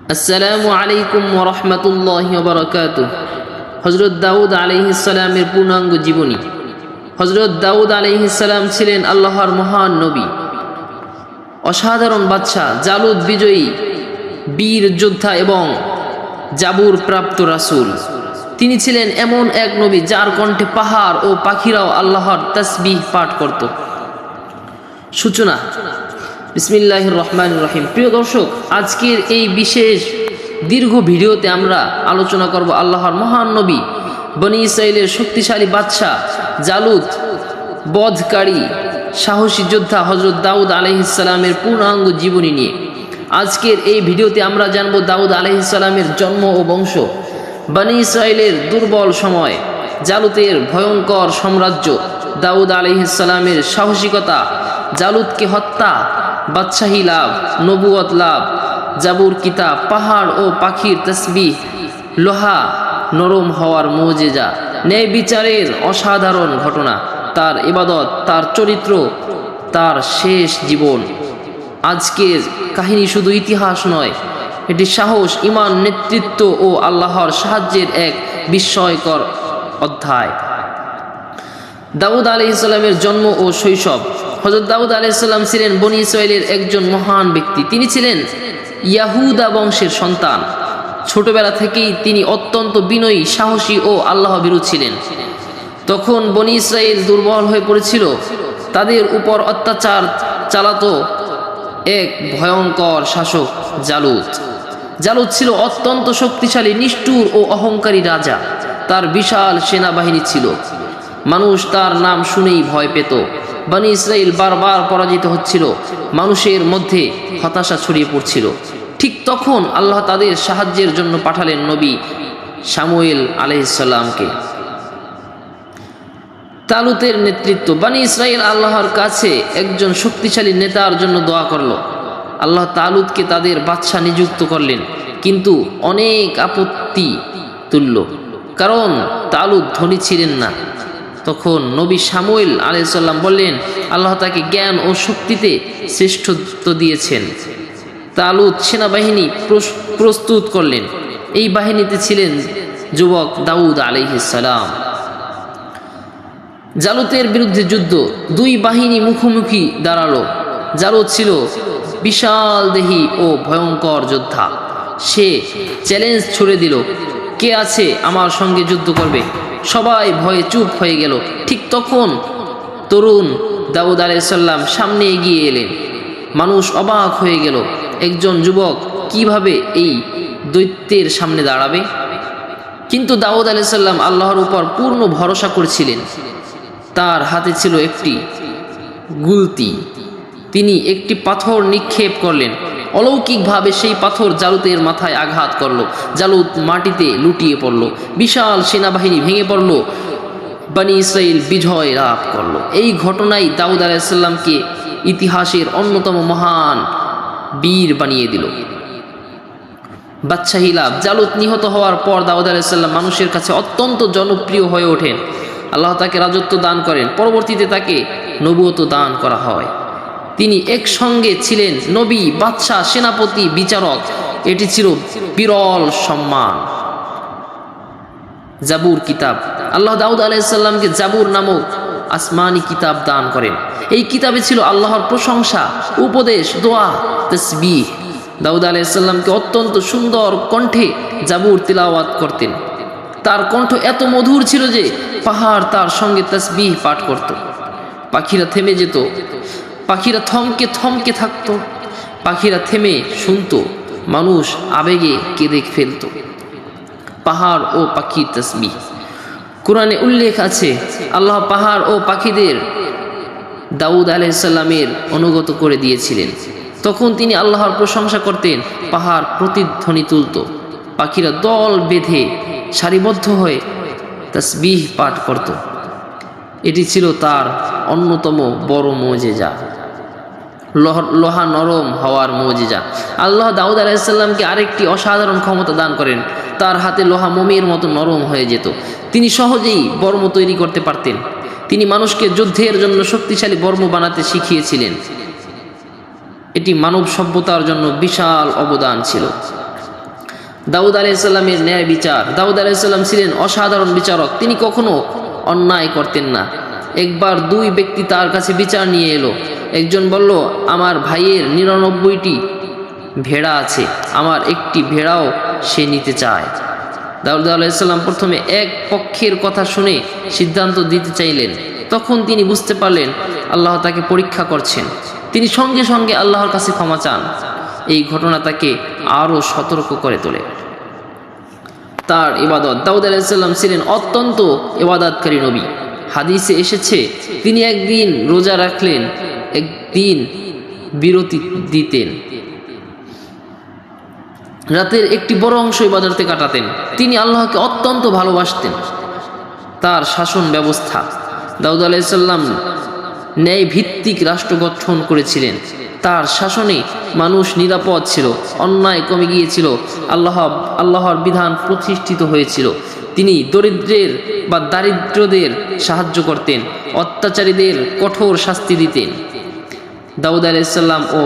আসসালামু আলাইকুম ওয়া রাহমাতুল্লাহি ওয়া বারাকাতুহু। হযরত দাউদ আলাইহিস সালামের পূর্ণাঙ্গ জীবনী। হযরত দাউদ আলাইহিস সালাম ছিলেন আল্লাহর মহান নবী, অসাধারণ বাদশা, জালুত বিজয়ী বীর যোদ্ধা এবং জাবুর প্রাপ্ত রাসূল। তিনি ছিলেন এমন এক নবী যার কণ্ঠে পাহাড় ও পাখিরাও আল্লাহর তাসবিহ পাঠ করত। সূচনা। বিসমিল্লাহির রহমানির রহিম। প্রিয় দর্শক, আজকের এই বিশেষ দীর্ঘ ভিডিওতে আমরা আলোচনা করব আল্লাহর মহান নবী, বনি ইসরাইলের শক্তিশালী বাদশা, জালুত বধকারী সাহসী যোদ্ধা হযরত দাউদ আলাইহিস সালামের পূর্ণাঙ্গ জীবনী নিয়ে। আজকের এই ভিডিওতে আমরা জানব দাউদ আলাইহিস সালামের জন্ম ও বংশ, বনি ইসরাইলের দুর্বল সময়, জালুতের ভয়ঙ্কর সাম্রাজ্য, দাউদ আলাইহিস সালামের সাহসিকতা, জালুতকে হত্যা, বাদশাহী লাভ, নবুয়ত লাভ, জাবুর কিতাব, পাহাড় ও পাখির তাসবিহ, লোহা নরম হওয়ার মুজিজা, ন্যায় বিচারের অসাধারণ ঘটনা, তার ইবাদত, তার চরিত্র, তার শেষ জীবন। আজকের কাহিনী শুধু ইতিহাস নয়, এটি সাহস, ঈমান, নেতৃত্ব ও আল্লাহর সাহায্যের এক বিস্ময়কর অধ্যায়। দাউদ আলাইহিস সালামের জন্ম ও শৈশব। হযরত দাউদ আলাইহিস সালাম ছিলেন বনি ইসরাইলের একজন মহান ব্যক্তি। তিনি ছিলেন ইয়াহুদা বংশের সন্তান। ছোটবেলা থেকেই তিনি অত্যন্ত বিনয়ী, সাহসী ও আল্লাহভীরু ছিলেন। তখন বনি ইসরাইল দুর্বল হয়ে পড়েছিল। তাদের উপর অত্যাচার চালাতো এক ভয়ঙ্কর শাসক জালুত। জালুত ছিল অত্যন্ত শক্তিশালী, নিষ্ঠুর ও অহংকারী রাজা। তার বিশাল সেনাবাহিনী ছিল। মানুষ তার নাম শুনেই ভয় পেত। বনি ইসরাইল বারবার পরাজিত হচ্ছিল। মানুষের মধ্যে হতাশা ছড়িয়ে পড়ছিল। ঠিক তখন আল্লাহ তাদের সাহায্যের জন্য পাঠালেন নবী শামুয়েল আলাইহিস সালামকে। তালুতের নেতৃত্ব। বনি ইসরাইল আল্লাহর কাছে একজন শক্তিশালী নেতার জন্য দোয়া করল। আল্লাহ তালুতকে তাদের বাদশা নিযুক্ত করলেন, কিন্তু অনেক আপত্তি তুলল, কারণ তালুত ধনী ছিলেন না। তখন নবী শামুয়েল আলাইহিস সালাম বললেন, আল্লাহ তাকে জ্ঞান ও শক্তিতে শ্রেষ্ঠত্ব দিয়েছেন। তালুত সেনাবাহিনী প্রস্তুত করলেন। এই বাহিনীতে ছিলেন যুবক দাউদ আলাইহিস সালাম। জালুতের বিরুদ্ধে যুদ্ধ। দুই বাহিনী মুখোমুখি দাঁড়ালো। জালুত ছিল বিশাল দেহী ও ভয়ঙ্কর যোদ্ধা। সে চ্যালেঞ্জ ছুড়ে দিল, কে আছে আমার সঙ্গে যুদ্ধ করবে? সবাই ভয়ে চুপ হয়ে গেল। ঠিক তখন তরুণ দাউদ আলাইহিস সালাম সামনে এগিয়ে এলেন। মানুষ অবাক হয়ে গেল, একজন যুবক কিভাবে এই দৈত্যের সামনে দাঁড়াবে? কিন্তু দাউদ আলাইহিস সালাম আল্লাহর উপর পূর্ণ ভরসা করেছিলেন। তার হাতে ছিল একটি গুলতি। তিনি একটি পাথর নিক্ষেপ করলেন। অলৌকিকভাবে সেই পাথর জালুতের মাথায় আঘাত করল। জালুত মাটিতে লুটিয়ে পড়ল। বিশাল সেনাবাহিনী ভেঙে পড়ল। বনি ইসরাইল বিজয় লাভ করল। এই ঘটনাই দাউদ আলাইহিস সালামকে ইতিহাসের অন্যতম মহান বীর বানিয়ে দিল। বাদশাহী লাভ। জালুত নিহত হওয়ার পর দাউদ আলাইহিস সালাম মানুষের কাছে অত্যন্ত জনপ্রিয় হয়ে ওঠেন। আল্লাহ তাকে রাজত্ব দান করেন। পরবর্তীতে তাকে নবুয়ত দান করা হয়। তিনি একসঙ্গে ছিলেন নবী, বাদশাহ, সেনাপতি, বিচারক। এটি ছিল বিরল সম্মান। জাবুর কিতাব। আল্লাহ দাউদ আলাইহিস সালামকে জাবুর নামক আসমানি কিতাব দান করেন। এই কিতাবে ছিল আল্লাহর প্রশংসা, উপদেশ, দোয়া, তাসবিহ। দাউদ আলাইহিস সালামকে অত্যন্ত সুন্দর কণ্ঠে জাবুর তিলাওয়াত করতেন। তার কণ্ঠ এত মধুর ছিল যে পাহাড় তার সঙ্গে তাসবিহ পাঠ করত। পাখিরা থেমে যেত। পাখিরা থমকে থমকে থাকত। পাখিরা থেমে শুনত। মানুষ আবেগে কেঁদে ফেলত। পাহাড় ও পাখির তাসবিহ। কোরআনে উল্লেখ আছে, আল্লাহ পাহাড় ও পাখিদের দাউদ আলাইহিস সালামের অনুগত করে দিয়েছিলেন। তখন তিনি আল্লাহর প্রশংসা করতেন। পাহাড় প্রতিধ্বনি তুলত। পাখিরা দল বেঁধে সারিবদ্ধ হয়ে তাসবিহ পাঠ করত। এটি ছিল তার অন্যতম বড় মুজিজা, লোহা নরম হওয়ার মুজিজা। আল্লাহ দাউদ আলাইহিস সালামকে আরেকটি অসাধারণ ক্ষমতা দান করেন। তার হাতে লোহা মোমের মতো নরম হয়ে যেত। তিনি সহজেই বর্ম তৈরি করতে পারতেন। তিনি মানুষকে যুদ্ধের জন্য শক্তিশালী বর্ম বানাতে শিখিয়েছিলেন। এটি মানব সভ্যতার জন্য বিশাল অবদান ছিল। দাউদ আলাইহিসসালামের ন্যায় বিচার। দাউদ আলাইহিসসালাম ছিলেন অসাধারণ বিচারক, তিনি কখনো অন্যায় করতেন না। একবার দুই ব্যক্তি তার কাছে বিচার নিয়ে এলো। একজন বলল, আমার ভাইয়ের 99টি ভেড়া আছে, আমার একটি ভেড়াও সে নিতে চায়। দাউদ আলাইহিসসালাম প্রথমে এক পক্ষের কথা শুনে সিদ্ধান্ত দিতে চাইলেন। তখন তিনি বুঝতে পারলেন আল্লাহ তাকে পরীক্ষা করছেন। তিনি সঙ্গে সঙ্গে আল্লাহর কাছে ক্ষমা চান। এই ঘটনা তাকে আরও সতর্ক করে তোলে। তার ইবাদত। দাউদ আলাইহিসসালাম ছিলেন অত্যন্ত ইবাদতকারী নবী। হাদিসে এসেছে তিনি একদিন রোজা রাখলেন, একদিন বিরতি দিতেন। রাতের একটি বড় অংশ ইবাদতে কাটাতেন। তিনি আল্লাহকে অত্যন্ত ভালোবাসতেন। তার শাসন ব্যবস্থা। দাউদ আলাইহিসসালাম ন্যায় ভিত্তিক রাষ্ট্র গঠন করেছিলেন। তার শাসনে মানুষ নিরাপদ ছিল, অন্যায় কমে গিয়েছিল, আল্লাহর বিধান প্রতিষ্ঠিত হয়েছিল। তিনি দারিদ্রদের সাহায্য করতেন, অত্যাচারীদের কঠোর শাস্তি দিতেন। দাউদ আলাইহিসসালাম ও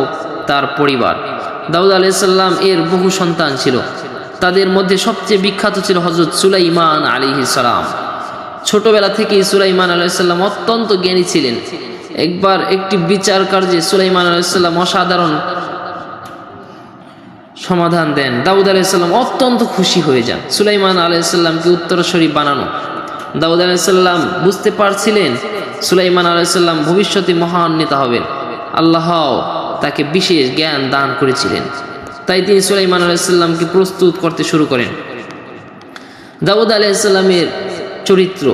তার পরিবার। দাউদ আলাইহিসসালাম এর বহু সন্তান ছিল। তাদের মধ্যে সবচেয়ে বিখ্যাত ছিল হযরত সুলাইমান আলাইহিস সালাম। ছোটবেলা থেকেই সুলাইমান আলাইহিস সালাম অত্যন্ত জ্ঞানী ছিলেন। একবার একটি বিচার কার্যে সুলাইমান আলাইহিস সালাম অসাধারণ সমাধান দেন। দাউদ আলাইহিস সালাম অত্যন্ত খুশি হয়ে যান। সুলাইমান আলাইহিস সালামকে উত্তরসূরি বানানো। দাউদ আলাইহিস সালাম বুঝতে পারছিলেন সুলাইমান আলাইহিস সালাম ভবিষ্যতে মহান নেতা হবেন। আল্লাহ তাকে বিশেষ জ্ঞান দান করেছিলেন। তাই তিনি সুলাইমান আলাইহিস সালামকে প্রস্তুত করতে শুরু করেন। দাউদ আলাইহিস সালামের চরিত্র।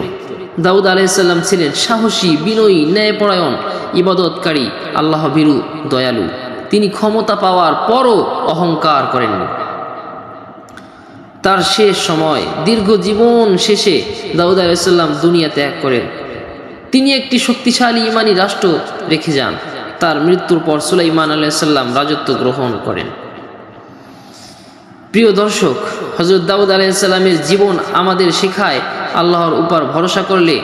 দাউদ আলাইহিস সালাম ছিলেন সাহসী, বিনয়ী, ন্যায়পরায়ণ, ইবাদতকারী, আল্লাহ ভীরু, দয়ালু। তিনি ক্ষমতা পাওয়ার পরও অহংকার করেননি। তার শেষ সময়, দীর্ঘ জীবন শেষে দাউদ আলাইহিস সালাম দুনিয়া ত্যাগ করেন। তিনি একটি শক্তিশালী ইমানি রাষ্ট্র রেখে যান। তার মৃত্যুর পর সুলাইমান আলাইহিস সালাম রাজত্ব গ্রহণ করেন। প্রিয় দর্শক, হযরত দাউদ আলাইহিস সালামের জীবন আমাদের শেখায় আল্লাহর উপর ভরসা করলে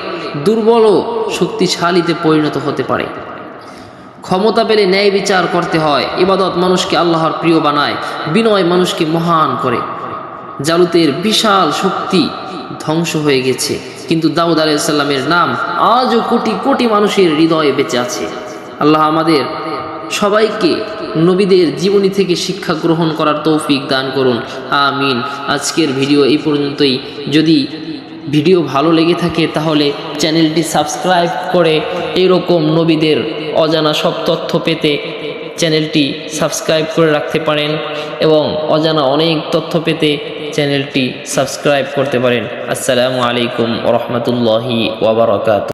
দুর্বল ও শক্তিশালীতে পরিণত হতে পারে। ক্ষমতা পেলে ন্যায় বিচার করতে হয়। ইবাদত মানুষকে আল্লাহর প্রিয় বানায়, বিনয় মানুষকে মহান করে। জালুতের বিশাল শক্তি ধ্বংস হয়ে গেছে, কিন্তু দাউদ আলাইহিস সালামের নাম আজও কোটি কোটি মানুষের হৃদয়ে বেঁচে আছে। আল্লাহ আমাদের সবাইকে নবীদের জীবনী থেকে শিক্ষা গ্রহণ করার তৌফিক দান করুন, আমিন। আজকের ভিডিও এই পর্যন্তই। যদি ভিডিও ভালো লেগে থাকে তাহলে চ্যানেলটি সাবস্ক্রাইব করে এরকম নবীদের অজানা সব তথ্য পেতে চ্যানেলটি সাবস্ক্রাইব করে রাখতে পারেন, এবং অজানা অনেক তথ্য পেতে চ্যানেলটি সাবস্ক্রাইব করতে পারেন। আসসালামু আলাইকুম ওয়া রাহমাতুল্লাহি ওয়া বারাকাতুহু।